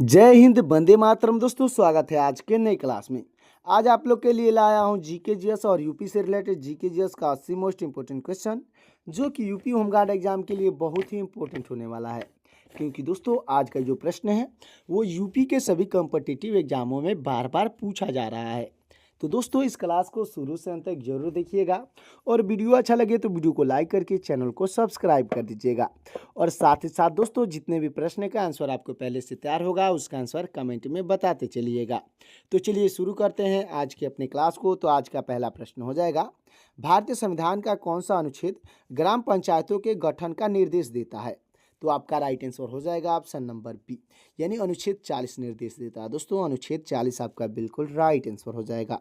जय हिंद, वंदे मातरम। दोस्तों, स्वागत है आज के नई क्लास में। आज आप लोग के लिए लाया हूं जीके जीएस और यूपी से रिलेटेड जीके जीएस का 80 मोस्ट इंपोर्टेंट क्वेश्चन, जो कि यूपी होमगार्ड एग्जाम के लिए बहुत ही इंपॉर्टेंट होने वाला है। क्योंकि दोस्तों, आज का जो प्रश्न है वो यूपी के सभी कॉम्पिटिटिव एग्जामों में बार बार पूछा जा रहा है। तो दोस्तों, इस क्लास को शुरू से अंत तक जरूर देखिएगा और वीडियो अच्छा लगे तो वीडियो को लाइक करके चैनल को सब्सक्राइब कर दीजिएगा। और साथ ही साथ दोस्तों, जितने भी प्रश्न का आंसर आपको पहले से तैयार होगा उसका आंसर कमेंट में बताते चलिएगा। तो चलिए शुरू करते हैं आज की अपनी क्लास को। तो आज का पहला प्रश्न हो जाएगा, भारतीय संविधान का कौन सा अनुच्छेद ग्राम पंचायतों के गठन का निर्देश देता है? तो आपका राइट आंसर हो जाएगा ऑप्शन नंबर बी, यानी अनुच्छेद 40 निर्देश देता है। दोस्तों, अनुच्छेद 40 आपका बिल्कुल राइट आंसर हो जाएगा।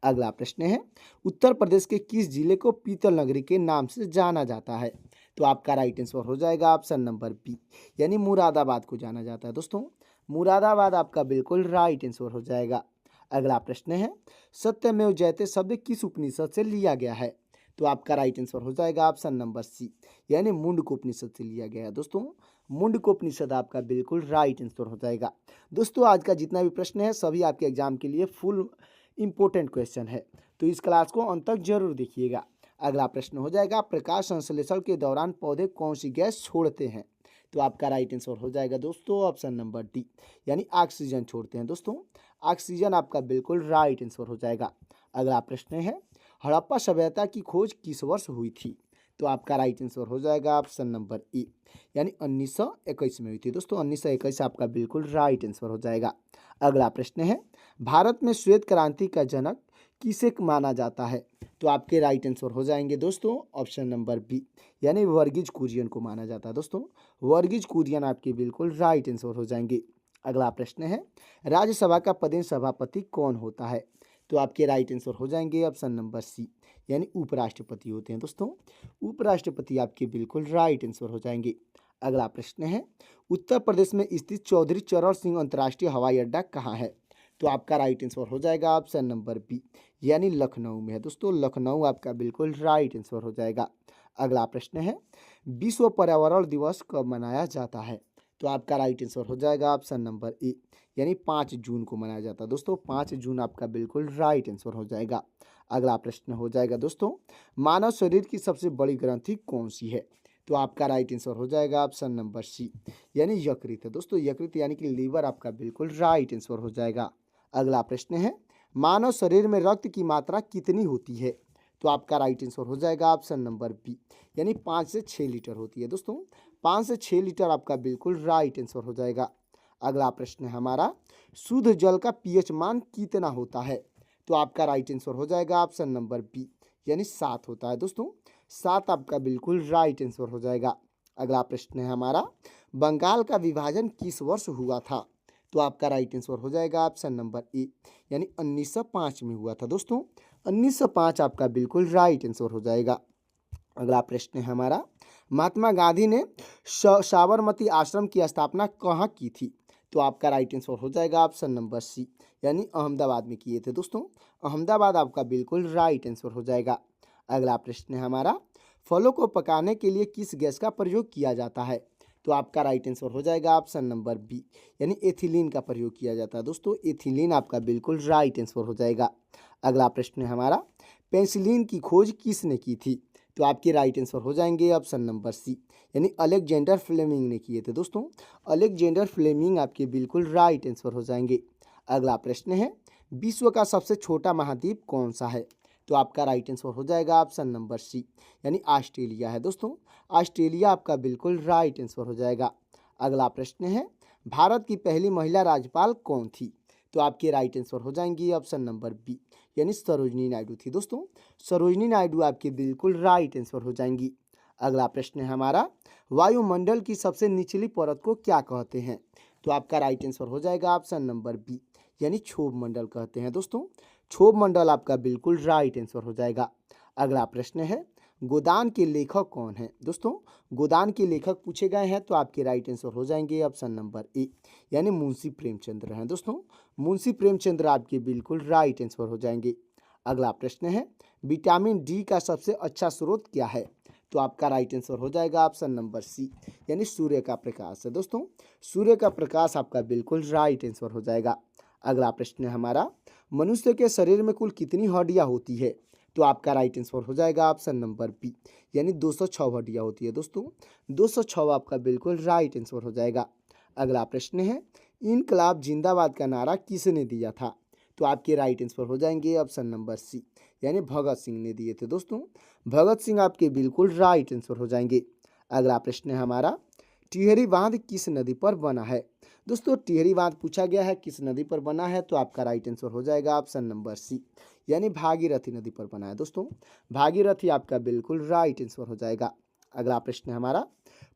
अगला प्रश्न है, उत्तर प्रदेश के किस जिले को पीतल नगरी के नाम से जाना जाता है? तो आपका राइट आंसर हो जाएगा ऑप्शन नंबर बी, यानी मुरादाबाद को जाना जाता है। दोस्तों, मुरादाबाद आपका बिल्कुल राइट आंसर हो जाएगा। अगला प्रश्न है, सत्यमेव जयते शब्द किस उपनिषद से लिया गया है? तो आपका राइट आंसर हो जाएगा ऑप्शन नंबर सी, यानी मुंडक उपनिषद से लिया गया है। दोस्तों, मुंडक उपनिषद आपका बिल्कुल राइट आंसर हो जाएगा। दोस्तों, आज का जितना भी प्रश्न है सभी आपके एग्जाम के लिए फुल इंपॉर्टेंट क्वेश्चन है, तो इस क्लास को अंत तक जरूर देखिएगा। अगला प्रश्न हो जाएगा, प्रकाश संश्लेषण के दौरान पौधे कौन सी गैस छोड़ते हैं? तो आपका राइट आंसर हो जाएगा दोस्तों ऑप्शन नंबर डी, यानी ऑक्सीजन छोड़ते हैं। दोस्तों, ऑक्सीजन आपका बिल्कुल राइट आंसर हो जाएगा। अगला प्रश्न है, हड़प्पा सभ्यता की खोज किस वर्ष हुई थी? तो आपका राइट आंसर हो जाएगा ऑप्शन नंबर ए, यानी 1921 में हुई थी। दोस्तों, 1921 आपका बिल्कुल राइट आंसर हो जाएगा। अगला प्रश्न है, भारत में श्वेत क्रांति का जनक किसे माना जाता है? तो आपके राइट आंसर हो जाएंगे दोस्तों ऑप्शन नंबर बी, यानी वर्गीज कुरियन को माना जाता है। दोस्तों, वर्गीज कुरियन आपके बिल्कुल राइट आंसर हो जाएंगे। अगला प्रश्न है, राज्यसभा का पदेन सभापति कौन होता है? तो आपके राइट आंसर हो जाएंगे ऑप्शन नंबर सी, यानी उपराष्ट्रपति होते हैं। दोस्तों, उपराष्ट्रपति आपके बिल्कुल राइट आंसर हो जाएंगे। अगला प्रश्न है, उत्तर प्रदेश में स्थित चौधरी चरण सिंह अंतर्राष्ट्रीय हवाई अड्डा कहाँ है? तो आपका राइट आंसर हो जाएगा ऑप्शन नंबर बी, यानी लखनऊ में है। दोस्तों, लखनऊ आपका बिल्कुल राइट आंसर हो जाएगा। अगला प्रश्न है, विश्व पर्यावरण दिवस कब मनाया जाता है? तो आपका राइट आंसर हो जाएगा ऑप्शन नंबर ए, यानी 5 जून को मनाया जाता है। दोस्तों, 5 जून आपका बिल्कुल राइट आंसर हो जाएगा। अगला प्रश्न हो जाएगा दोस्तों, मानव शरीर की सबसे बड़ी ग्रंथि कौन सी है? तो आपका राइट आंसर हो जाएगा ऑप्शन नंबर सी, यानी यकृत है। दोस्तों, यकृत यानी कि लीवर आपका बिल्कुल राइट आंसर हो जाएगा। अगला प्रश्न है, मानव शरीर में रक्त की मात्रा कितनी होती है? तो आपका राइट आंसर हो जाएगा ऑप्शन नंबर बी, यानी 5 से 6 लीटर होती है। दोस्तों, 5 से 6 लीटर आपका बिल्कुल राइट आंसर हो जाएगा। अगला प्रश्न है हमारा, शुद्ध जल का पीएच मान कितना होता है? तो आपका राइट आंसर हो जाएगा ऑप्शन नंबर बी, यानी 7 होता है। दोस्तों, 7 आपका बिल्कुल राइट आंसर हो जाएगा। अगला प्रश्न है हमारा, बंगाल का विभाजन किस वर्ष हुआ था? तो आपका राइट आंसर हो जाएगा ऑप्शन नंबर ए, यानी 1905 में हुआ था। दोस्तों, 1905 आपका बिल्कुल राइट आंसर हो जाएगा। अगला प्रश्न है हमारा, महात्मा गांधी ने साबरमती आश्रम की स्थापना कहाँ की थी? तो आपका राइट आंसर हो जाएगा ऑप्शन नंबर सी, यानी अहमदाबाद में किए थे। दोस्तों, अहमदाबाद आपका बिल्कुल राइट आंसर हो जाएगा। अगला प्रश्न है हमारा, फलों को पकाने के लिए किस गैस का प्रयोग किया जाता है? तो आपका राइट आंसर हो जाएगा ऑप्शन नंबर बी, यानी एथिलीन का प्रयोग किया जाता है। दोस्तों, एथिलीन आपका बिल्कुल राइट आंसर हो जाएगा। अगला प्रश्न है हमारा, पेंसिलिन की खोज किसने की थी? तो आपके राइट आंसर हो जाएंगे ऑप्शन नंबर सी, यानी अलेक्जेंडर फ्लेमिंग ने किए थे। दोस्तों, अलेक्जेंडर फ्लेमिंग आपके बिल्कुल राइट आंसर हो जाएंगे। अगला प्रश्न है, विश्व का सबसे छोटा महाद्वीप कौन सा है? तो आपका राइट आंसर हो जाएगा ऑप्शन नंबर सी, यानी ऑस्ट्रेलिया है। दोस्तों, ऑस्ट्रेलिया आपका बिल्कुल राइट आंसर हो जाएगा। अगला प्रश्न है, भारत की पहली महिला राज्यपाल कौन थी? तो आपके राइट आंसर हो जाएंगी ऑप्शन नंबर बी, यानी सरोजनी नायडू थी। दोस्तों, सरोजनी नायडू आपके बिल्कुल राइट आंसर हो जाएंगी। अगला प्रश्न है हमारा, वायुमंडल की सबसे निचली परत को क्या कहते हैं? तो आपका राइट आंसर हो जाएगा ऑप्शन नंबर बी, यानी क्षोभ मंडल कहते हैं। दोस्तों, क्षोभ मंडल आपका बिल्कुल राइट आंसर हो जाएगा। अगला प्रश्न है, गोदान के लेखक कौन है? दोस्तों, गोदान के लेखक पूछे गए हैं तो आपके राइट आंसर हो जाएंगे ऑप्शन नंबर ए, यानी मुंशी प्रेमचंद्र हैं। दोस्तों, मुंशी प्रेमचंद्र आपके बिल्कुल राइट आंसर हो जाएंगे। अगला प्रश्न है, विटामिन डी का सबसे अच्छा स्रोत क्या है? तो आपका राइट आंसर हो जाएगा ऑप्शन नंबर सी, यानी सूर्य का प्रकाश है दोस्तों। सूर्य का प्रकाश आपका बिल्कुल राइट आंसर हो जाएगा। अगला प्रश्न है हमारा, मनुष्य के शरीर में कुल कितनी हड्डियां होती है? तो आपका राइट आंसर हो जाएगा ऑप्शन नंबर बी, यानी 206 हड्डियां होती है दोस्तों। 206 आपका बिल्कुल राइट आंसर हो जाएगा। अगला प्रश्न है, इनकलाब जिंदाबाद का नारा किसने दिया था? तो आपके राइट आंसर हो जाएंगे ऑप्शन नंबर सी, यानी भगत सिंह ने दिए थे दोस्तों। भगत सिंह आपके बिल्कुल राइट आंसर हो जाएंगे। अगला प्रश्न है हमारा, टिहरी बांध किस नदी पर बना है? दोस्तों टिहरी बांध पूछा गया है किस नदी पर बना है, तो आपका राइट आंसर हो जाएगा ऑप्शन नंबर सी, यानी भागीरथी नदी पर बना है दोस्तों। भागीरथी आपका बिल्कुल राइट आंसर हो जाएगा। अगला प्रश्न है हमारा,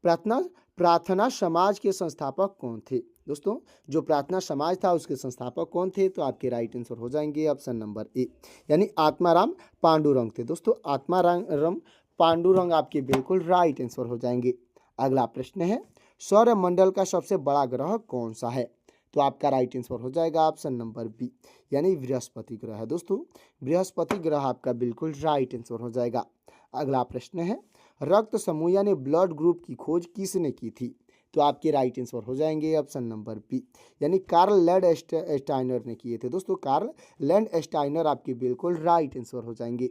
प्रार्थना प्रार्थना समाज के संस्थापक कौन थे? दोस्तों जो प्रार्थना समाज था उसके संस्थापक कौन थे? तो आपके राइट आंसर हो जाएंगे ऑप्शन नंबर ए, यानी आत्माराम पांडुरंग थे दोस्तों। आत्माराम पांडुरंग आपके बिल्कुल राइट आंसर हो जाएंगे। अगला प्रश्न है, सौरमंडल का सबसे बड़ा ग्रह कौन सा है? तो आपका राइट आंसर हो जाएगा ऑप्शन नंबर बी, यानी बृहस्पति ग्रह है दोस्तों। बृहस्पति ग्रह आपका बिल्कुल राइट आंसर हो जाएगा। अगला प्रश्न है, रक्त समूह यानी ब्लड ग्रुप की खोज किसने की थी? तो आपके राइट आंसर हो जाएंगे ऑप्शन नंबर बी, यानी कार्ल लैंड ने किए थे दोस्तों। कार्ल लैंड आपके बिल्कुल राइट आंसर हो जाएंगे।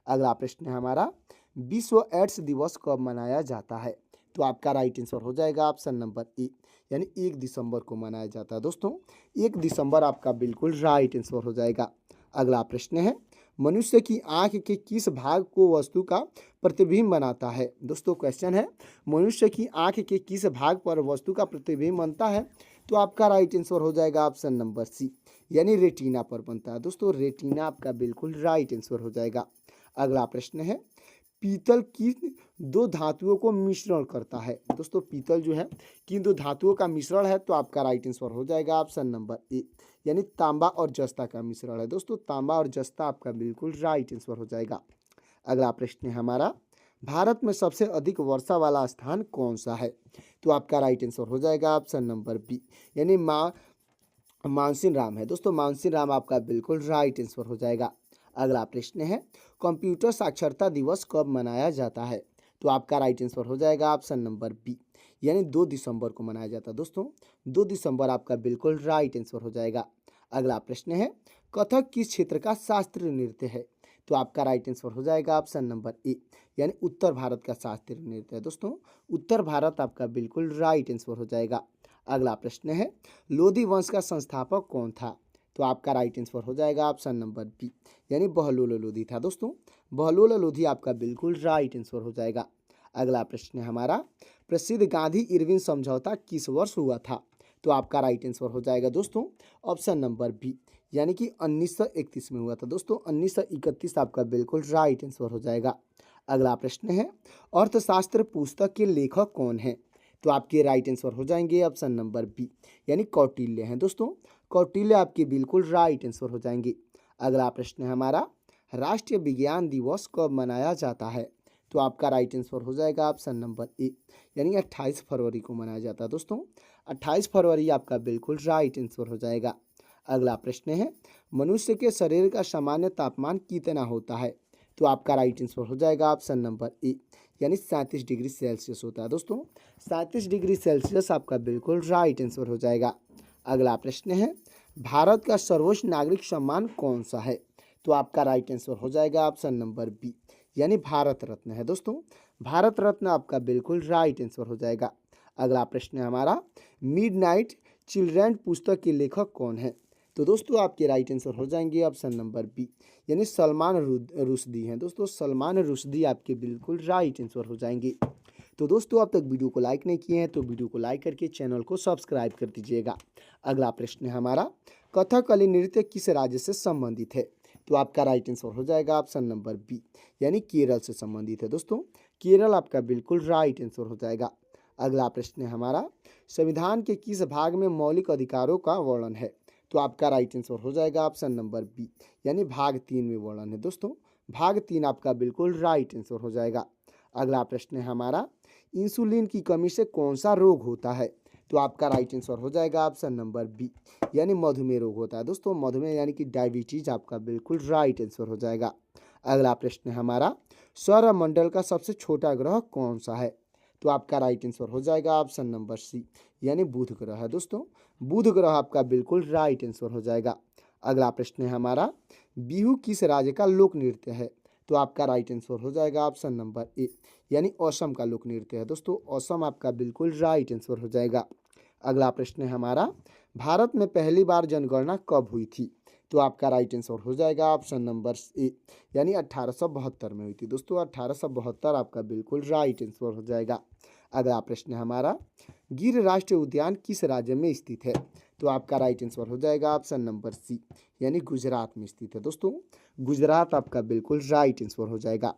अगला प्रश्न है हमारा, विश्व एड्स दिवस कब मनाया जाता है? तो आपका राइट आंसर हो जाएगा ऑप्शन नंबर ए, यानी 1 दिसंबर को मनाया जाता है दोस्तों। 1 दिसंबर आपका बिल्कुल राइट आंसर हो जाएगा। अगला प्रश्न है, मनुष्य की आंख के किस भाग को वस्तु का प्रतिबिंब बनाता है? दोस्तों क्वेश्चन है, मनुष्य की आंख के किस भाग पर वस्तु का प्रतिबिंब बनता है? तो आपका राइट आंसर हो जाएगा ऑप्शन नंबर सी, यानी रेटिना पर बनता है दोस्तों। रेटिना आपका बिल्कुल राइट आंसर हो जाएगा। अगला प्रश्न है, पीतल किन दो धातुओं को मिश्रण करता है? दोस्तों पीतल जो है किन दो धातुओं का मिश्रण है? तो आपका राइट आंसर हो जाएगा ऑप्शन नंबर ए, यानी तांबा और जस्ता का मिश्रण है दोस्तों। तांबा और जस्ता आपका बिल्कुल राइट आंसर हो जाएगा। अगला प्रश्न है हमारा, भारत में सबसे अधिक वर्षा वाला स्थान कौन सा है? तो आपका राइट आंसर हो जाएगा ऑप्शन नंबर बी, यानी मानसिन राम है दोस्तों। मानसिन राम आपका बिल्कुल राइट आंसर हो जाएगा। अगला प्रश्न है, कंप्यूटर साक्षरता दिवस कब मनाया जाता है? तो आपका राइट आंसर हो जाएगा ऑप्शन नंबर बी, यानी 2 दिसंबर को मनाया जाता है दोस्तों। 2 दिसंबर आपका बिल्कुल राइट आंसर हो जाएगा। अगला प्रश्न है, कथक किस क्षेत्र का शास्त्रीय नृत्य है? तो आपका राइट आंसर हो जाएगा ऑप्शन नंबर ए, यानी उत्तर भारत का शास्त्रीय नृत्य है दोस्तों। उत्तर भारत आपका बिल्कुल राइट आंसर हो जाएगा। अगला प्रश्न है, लोधी वंश का संस्थापक कौन था? तो आपका राइट आंसर हो जाएगा ऑप्शन नंबर बी, यानी बहलोल लोधी था दोस्तों। बहलोल लोधी आपका बिल्कुल राइट आंसर हो जाएगा। अगला प्रश्न है हमारा, प्रसिद्ध गांधी इरविन समझौता किस वर्ष हुआ था? तो आपका राइट आंसर हो जाएगा दोस्तों ऑप्शन नंबर बी, यानी कि 1931 में हुआ था दोस्तों। 1931 आपका बिल्कुल राइट आंसर हो जाएगा। अगला प्रश्न है, अर्थशास्त्र पुस्तक के लेखक कौन है? तो आपके राइट आंसर हो जाएंगे ऑप्शन नंबर बी, यानी कौटिल्य हैं दोस्तों। कौटिल्य आपके बिल्कुल राइट आंसर हो जाएंगे। अगला प्रश्न है हमारा, राष्ट्रीय विज्ञान दिवस कब मनाया जाता है? तो आपका राइट आंसर हो जाएगा ऑप्शन नंबर ए, यानी 28 फरवरी को मनाया जाता है दोस्तों। 28 फरवरी आपका बिल्कुल राइट आंसर हो जाएगा। अगला प्रश्न है, मनुष्य के शरीर का सामान्य तापमान कितना होता है? तो आपका राइट आंसर हो जाएगा ऑप्शन नंबर ए, यानी 37 डिग्री सेल्सियस होता है दोस्तों। 37 डिग्री सेल्सियस आपका बिल्कुल राइट आंसर हो जाएगा। अगला प्रश्न है, भारत का सर्वोच्च नागरिक सम्मान कौन सा है? तो आपका राइट आंसर हो जाएगा ऑप्शन नंबर बी, यानी भारत रत्न है दोस्तों। भारत रत्न आपका बिल्कुल राइट आंसर हो जाएगा। अगला प्रश्न है हमारा, मिडनाइट चिल्ड्रन पुस्तक के लेखक कौन है? तो दोस्तों आपके राइट आंसर हो जाएंगे ऑप्शन नंबर बी, यानी सलमान रुश्दी हैं दोस्तों। सलमान रुश्दी आपके बिल्कुल राइट आंसर हो जाएंगे। तो दोस्तों अब तक वीडियो को लाइक नहीं किए हैं तो वीडियो को लाइक करके चैनल को सब्सक्राइब कर दीजिएगा। अगला प्रश्न है हमारा, कथकली नृत्य किस राज्य से संबंधित है? तो आपका राइट आंसर हो जाएगा ऑप्शन नंबर बी, यानी केरल से संबंधित है दोस्तों। केरल आपका बिल्कुल राइट आंसर हो जाएगा। अगला प्रश्न है हमारा, संविधान के किस भाग में मौलिक अधिकारों का वर्णन है? तो आपका राइट आंसर हो जाएगा ऑप्शन नंबर बी, यानी भाग 3 में वर्णन है दोस्तों। भाग 3 आपका बिल्कुल राइट आंसर हो जाएगा। अगला प्रश्न है हमारा, इंसुलिन की कमी से कौन सा रोग होता है? तो आपका राइट आंसर हो जाएगा ऑप्शन नंबर बी, यानी मधुमेह रोग होता है दोस्तों। मधुमेह यानी कि डायबिटीज आपका बिल्कुल राइट आंसर हो जाएगा। अगला प्रश्न है हमारा, सौरमंडल का सबसे छोटा ग्रह कौन सा है? तो आपका राइट आंसर हो जाएगा ऑप्शन नंबर सी, यानी बुध ग्रह है दोस्तों। बुध ग्रह आपका बिल्कुल राइट आंसर हो जाएगा। अगला प्रश्न है हमारा, बिहू किस राज्य का लोक नृत्य है? तो आपका राइट आंसर हो जाएगा ऑप्शन नंबर ए, यानी असम का लोक नृत्य है दोस्तों। असम आपका बिल्कुल राइट आंसर हो जाएगा। अगला प्रश्न है हमारा, भारत में पहली बार जनगणना कब हुई थी? तो आपका राइट आंसर हो जाएगा ऑप्शन नंबर ए, यानी 1872 में हुई थी दोस्तों। 1872 आपका बिल्कुल राइट आंसर हो जाएगा। अगला प्रश्न है हमारा, गिर राष्ट्रीय उद्यान किस राज्य में स्थित है? तो आपका राइट आंसर हो जाएगा ऑप्शन नंबर सी, यानी गुजरात में स्थित है दोस्तों। गुजरात आपका बिल्कुल राइट आंसर हो जाएगा।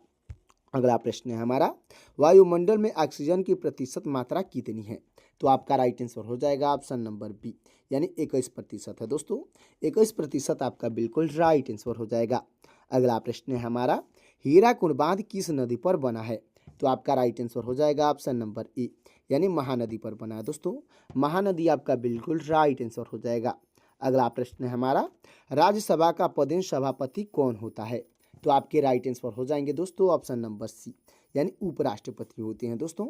अगला प्रश्न है हमारा, वायुमंडल में ऑक्सीजन की प्रतिशत मात्रा कितनी है? तो आपका राइट आंसर हो जाएगा ऑप्शन नंबर बी, यानी 21% है दोस्तों। 21% आपका बिल्कुल राइट आंसर हो जाएगा। अगला प्रश्न है हमारा, हीराकुंड बांध किस नदी पर बना है? तो आपका राइट आंसर हो जाएगा ऑप्शन नंबर ए, यानी महानदी पर बना है दोस्तों। महानदी आपका बिल्कुल राइट आंसर हो जाएगा। अगला प्रश्न है हमारा, राज्यसभा का पदेन सभापति कौन होता है? तो आपके राइट आंसर हो जाएंगे दोस्तों ऑप्शन नंबर सी, यानी उपराष्ट्रपति होते हैं दोस्तों।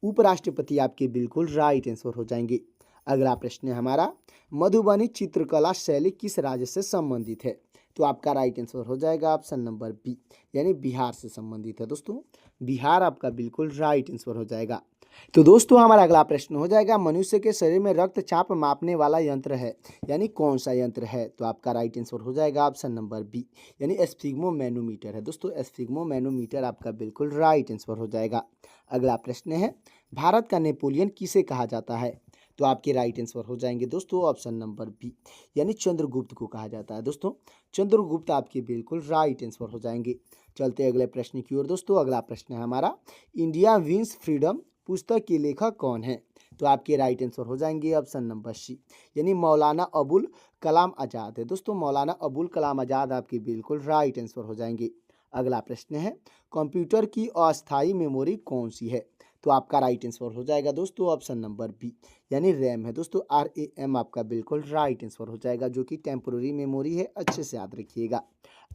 उपराष्ट्रपति आपके बिल्कुल राइट आंसर हो जाएंगे। अगला प्रश्न है हमारा, मधुबनी चित्रकला शैली किस राज्य से संबंधित है? तो आपका राइट आंसर हो जाएगा ऑप्शन नंबर बी, यानी बिहार से संबंधित है दोस्तों। बिहार आपका बिल्कुल राइट आंसर हो जाएगा। तो दोस्तों हमारा अगला प्रश्न हो जाएगा, मनुष्य के शरीर में रक्तचाप मापने वाला यंत्र है, यानी कौन सा यंत्र है? तो आपका राइट आंसर हो जाएगा ऑप्शन नंबर बी, यानी एस्फिग्मोमैनोमीटर है दोस्तों। एस्फिग्मोमैनोमीटर आपका बिल्कुल राइट आंसर हो जाएगा। अगला प्रश्न है, भारत का नेपोलियन किसे कहा जाता है? तो आपके राइट आंसर हो जाएंगे दोस्तों ऑप्शन नंबर बी, यानी चंद्रगुप्त को कहा जाता है दोस्तों। चंद्रगुप्त आपके बिल्कुल राइट आंसर हो जाएंगे। चलते अगले प्रश्न की ओर दोस्तों। अगला प्रश्न है हमारा, इंडिया विंस फ्रीडम पुस्तक के लेखक कौन है? तो आपके राइट आंसर हो जाएंगे ऑप्शन नंबर सी, यानी मौलाना अबुल कलाम आज़ाद है दोस्तों। मौलाना अबुल कलाम आज़ाद आपके बिल्कुल राइट आंसर हो जाएंगे। अगला प्रश्न है, कंप्यूटर की अस्थायी मेमोरी कौन सी है? तो आपका राइट आंसर हो जाएगा दोस्तों ऑप्शन नंबर बी, यानी रैम है दोस्तों। RAM आपका बिल्कुल राइट आंसर हो जाएगा, जो कि टेम्पोररी मेमोरी है, अच्छे से याद रखिएगा।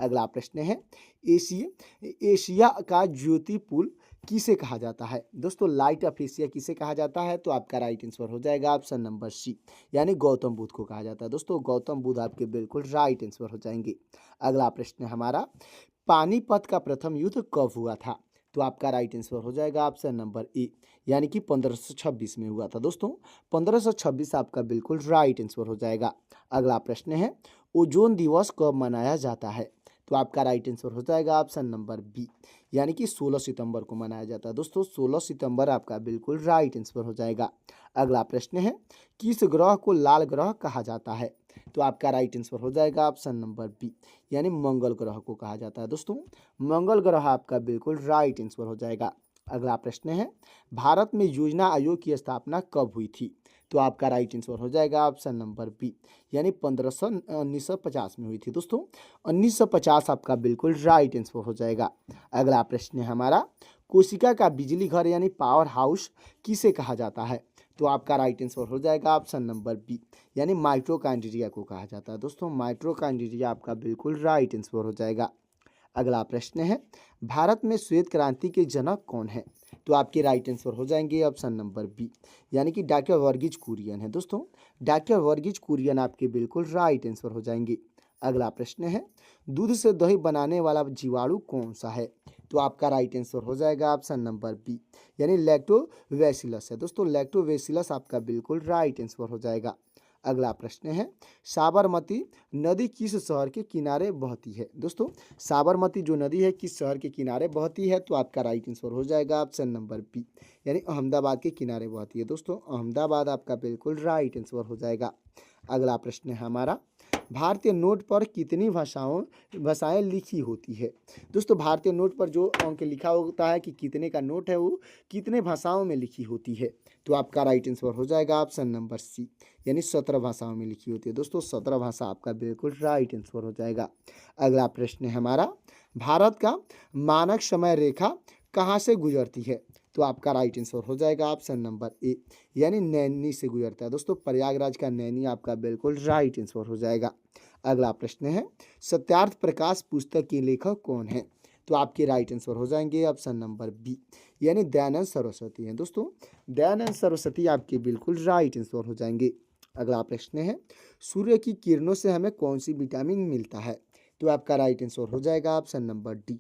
अगला प्रश्न है, एशिया का ज्योति पुल किसे कहा जाता है? दोस्तों लाइट ऑफ एशिया किसे कहा जाता है? तो आपका राइट आंसर हो जाएगा ऑप्शन नंबर सी, यानी गौतम बुद्ध को कहा जाता है दोस्तों। गौतम बुद्ध आपके बिल्कुल राइट आंसर हो जाएंगे। अगला प्रश्न है हमारा, पानीपत का प्रथम युद्ध कब हुआ था? तो आपका राइट आंसर हो जाएगा ऑप्शन नंबर ए, यानी कि 1526 में हुआ था दोस्तों। 1526 आपका बिल्कुल राइट आंसर हो जाएगा। अगला प्रश्न है, ओजोन दिवस कब मनाया जाता है? तो आपका राइट आंसर हो जाएगा ऑप्शन नंबर बी, यानी कि 16 सितंबर को मनाया जाता है दोस्तों। 16 सितंबर आपका बिल्कुल राइट आंसर हो जाएगा। अगला प्रश्न है, किस ग्रह को लाल ग्रह कहा जाता है? तो आपका राइट आंसर हो जाएगा ऑप्शन नंबर बी, यानी मंगल ग्रह को कहा जाता है दोस्तों। मंगल ग्रह आपका बिल्कुल राइट आंसर हो जाएगा। अगला प्रश्न है, भारत में योजना आयोग की स्थापना कब हुई थी? तो आपका राइट आंसर हो जाएगा ऑप्शन नंबर बी, यानी 1950 में हुई थी दोस्तों। 1950 आपका बिल्कुल राइट आंसर हो जाएगा। अगला प्रश्न है हमारा, कोशिका का बिजली घर यानी पावर हाउस किसे कहा जाता है? तो आपका राइट आंसर हो जाएगा ऑप्शन नंबर बी, यानी माइटोकॉन्ड्रिया को कहा जाता है दोस्तों। माइटोकॉन्ड्रिया आपका बिल्कुल राइट आंसर हो जाएगा। अगला प्रश्न है, भारत में श्वेत क्रांति के जनक कौन है? तो आपके राइट आंसर हो जाएंगे ऑप्शन नंबर बी, यानी कि डॉक्टर वर्गीज कुरियन है दोस्तों। डॉक्टर वर्गीज कुरियन आपके बिल्कुल राइट आंसर हो जाएंगे। अगला प्रश्न है, दूध से दही बनाने वाला जीवाणु कौन सा है? तो आपका राइट आंसर हो जाएगा ऑप्शन नंबर बी, यानी लैक्टोबैसिलस है दोस्तों। लैक्टोबैसिलस आपका बिल्कुल राइट आंसर हो जाएगा। अगला प्रश्न है, साबरमती नदी किस शहर के किनारे बहती है? दोस्तों साबरमती जो नदी है किस शहर के किनारे बहती है? तो आपका राइट आंसर हो जाएगा ऑप्शन नंबर बी, यानी अहमदाबाद के किनारे बहती है दोस्तों। अहमदाबाद आपका बिल्कुल राइट आंसर हो जाएगा। अगला प्रश्न है हमारा, भारतीय नोट पर कितनी भाषाएं लिखी होती है? दोस्तों भारतीय नोट पर जो अंक लिखा होता है कि कितने का नोट है, वो कितने भाषाओं में लिखी होती है? तो आपका राइट आंसर हो जाएगा ऑप्शन नंबर सी, यानी 17 भाषाओं में लिखी होती है दोस्तों। 17 भाषा आपका बिल्कुल राइट आंसर हो जाएगा। अगला प्रश्न है हमारा, भारत का मानक समय रेखा कहाँ से गुजरती है? तो आपका राइट आंसर हो जाएगा ऑप्शन नंबर ए, यानी नैनी से गुजरता है दोस्तों। प्रयागराज का नैनी आपका बिल्कुल राइट आंसर हो जाएगा। अगला प्रश्न है, सत्यार्थ प्रकाश पुस्तक के लेखक कौन है? तो आपके राइट आंसर हो जाएंगे ऑप्शन नंबर बी, यानी दयानंद सरस्वती हैं दोस्तों। दयानंद सरस्वती आपके बिल्कुल राइट आंसर हो जाएंगे। अगला प्रश्न है, सूर्य की किरणों से हमें कौन सी विटामिन मिलता है? तो आपका राइट आंसर हो जाएगा ऑप्शन नंबर डी,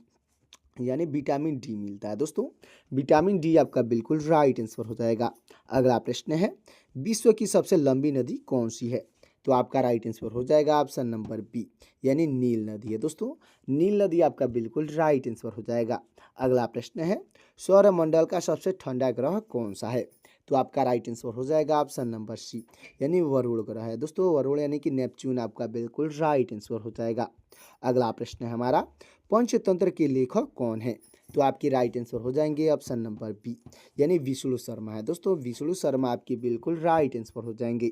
यानी विटामिन डी मिलता है दोस्तों। विटामिन डी आपका बिल्कुल राइट आंसर हो जाएगा। अगला प्रश्न है, विश्व की सबसे लंबी नदी कौन सी है? तो आपका राइट आंसर हो जाएगा ऑप्शन नंबर बी, यानी नील नदी है दोस्तों। नील नदी आपका बिल्कुल राइट आंसर हो जाएगा। अगला प्रश्न है, सौरमंडल का सबसे ठंडा ग्रह कौन सा है? तो आपका राइट आंसर हो जाएगा ऑप्शन नंबर सी, यानी वरुण ग्रह है दोस्तों। वरुण यानी कि नेपच्यून आपका बिल्कुल राइट आंसर हो जाएगा। अगला प्रश्न है हमारा, पंचतंत्र के लेखक कौन है? तो आपकी राइट आंसर हो जाएंगे ऑप्शन नंबर बी, यानी विष्णु शर्मा है दोस्तों। विष्णु शर्मा आपकी बिल्कुल राइट आंसर हो जाएंगे।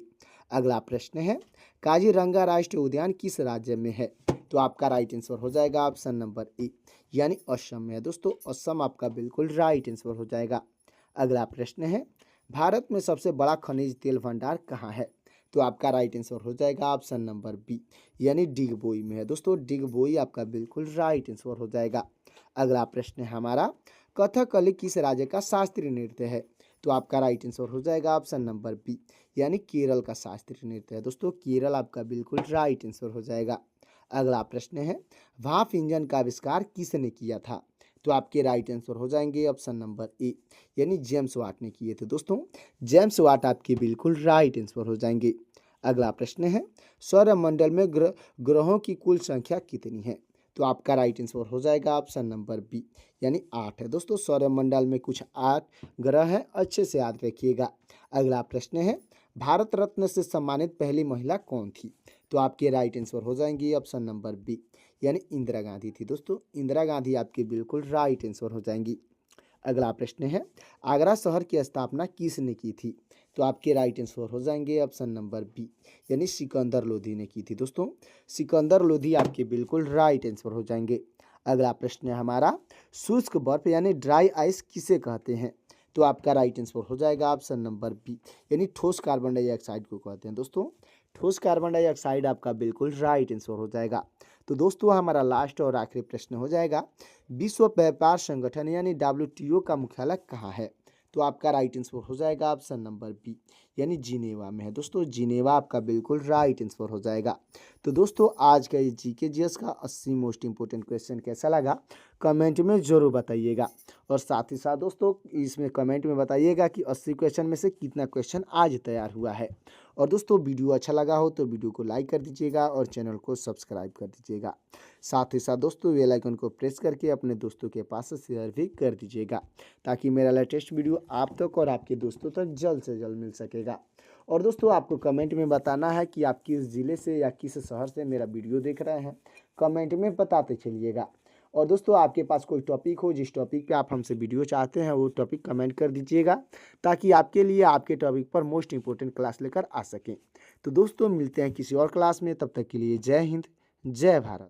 अगला प्रश्न है, काजीरंगा राष्ट्रीय उद्यान किस राज्य में है? तो आपका राइट आंसर हो जाएगा ऑप्शन नंबर ए, यानी असम में है दोस्तों। असम आपका बिल्कुल राइट आंसर हो जाएगा। अगला प्रश्न है, भारत में सबसे बड़ा खनिज तेल भंडार कहाँ है? तो आपका राइट आंसर हो जाएगा ऑप्शन नंबर बी, यानी डिगबोई में है दोस्तों। डिगबोई आपका बिल्कुल राइट आंसर हो जाएगा। अगला प्रश्न है हमारा, कथकली किस राज्य का शास्त्रीय नृत्य है? तो आपका राइट आंसर हो जाएगा ऑप्शन नंबर बी, यानी केरल का शास्त्रीय नृत्य है दोस्तों। केरल आपका बिल्कुल राइट आंसर हो जाएगा। अगला प्रश्न है, भाप इंजन का आविष्कार किसने किया था? तो आपके राइट आंसर हो जाएंगे ऑप्शन नंबर ए, यानी जेम्स वाट ने किए थे दोस्तों। जेम्स वाट आपके बिल्कुल राइट आंसर हो जाएंगे। अगला प्रश्न है, सौरमंडल में ग्रहों की कुल संख्या कितनी है? तो आपका राइट आंसर हो जाएगा ऑप्शन नंबर बी, यानी 8 है दोस्तों। सौरमंडल में कुछ 8 ग्रह हैं, अच्छे से याद रखिएगा। अगला प्रश्न है, भारत रत्न से सम्मानित पहली महिला कौन थी? तो आपके राइट आंसर हो जाएंगी ऑप्शन नंबर बी, यानी इंदिरा गांधी थी दोस्तों। इंदिरा गांधी आपके बिल्कुल राइट आंसर हो जाएंगी। अगला प्रश्न है, आगरा शहर की स्थापना किसने की थी? तो आपके राइट आंसर हो जाएंगे ऑप्शन नंबर बी, यानी सिकंदर लोधी ने की थी दोस्तों। सिकंदर लोधी आपके बिल्कुल राइट आंसर हो जाएंगे। अगला प्रश्न है हमारा, शुष्क बर्फ यानी ड्राई आइस किसे कहते हैं? तो आपका राइट आंसर हो जाएगा ऑप्शन नंबर बी, यानी ठोस कार्बन डाइऑक्साइड को कहते हैं दोस्तों। ठोस कार्बन डाइऑक्साइड आपका बिल्कुल राइट आंसर हो जाएगा। तो दोस्तों हमारा लास्ट और आखिरी प्रश्न हो जाएगा, विश्व व्यापार संगठन यानी WTO का मुख्यालय कहाँ है? तो आपका राइट आंसर हो जाएगा ऑप्शन नंबर बी, यानी जिनेवा में है दोस्तों। जिनेवा आपका बिल्कुल राइट आंसर हो जाएगा। तो दोस्तों आज का ये जीके जीएस का 80 मोस्ट इंपोर्टेंट क्वेश्चन कैसा लगा कमेंट में ज़रूर बताइएगा। और साथ ही साथ दोस्तों इसमें कमेंट में बताइएगा कि 80 क्वेश्चन में से कितना क्वेश्चन आज तैयार हुआ है। और दोस्तों वीडियो अच्छा लगा हो तो वीडियो को लाइक कर दीजिएगा और चैनल को सब्सक्राइब कर दीजिएगा। साथ ही साथ दोस्तों बेल आइकन को प्रेस करके अपने दोस्तों के पास शेयर भी कर दीजिएगा, ताकि मेरा लेटेस्ट वीडियो आप तक और आपके दोस्तों तक जल्द से जल्द मिल सकेगा। और दोस्तों आपको कमेंट में बताना है कि आप किस ज़िले से या किस शहर से मेरा वीडियो देख रहे हैं, कमेंट में बताते चलिएगा। और दोस्तों आपके पास कोई टॉपिक हो जिस टॉपिक पे आप हमसे वीडियो चाहते हैं वो टॉपिक कमेंट कर दीजिएगा, ताकि आपके लिए आपके टॉपिक पर मोस्ट इंपोर्टेंट क्लास लेकर आ सकें। तो दोस्तों मिलते हैं किसी और क्लास में, तब तक के लिए जय हिंद जय भारत।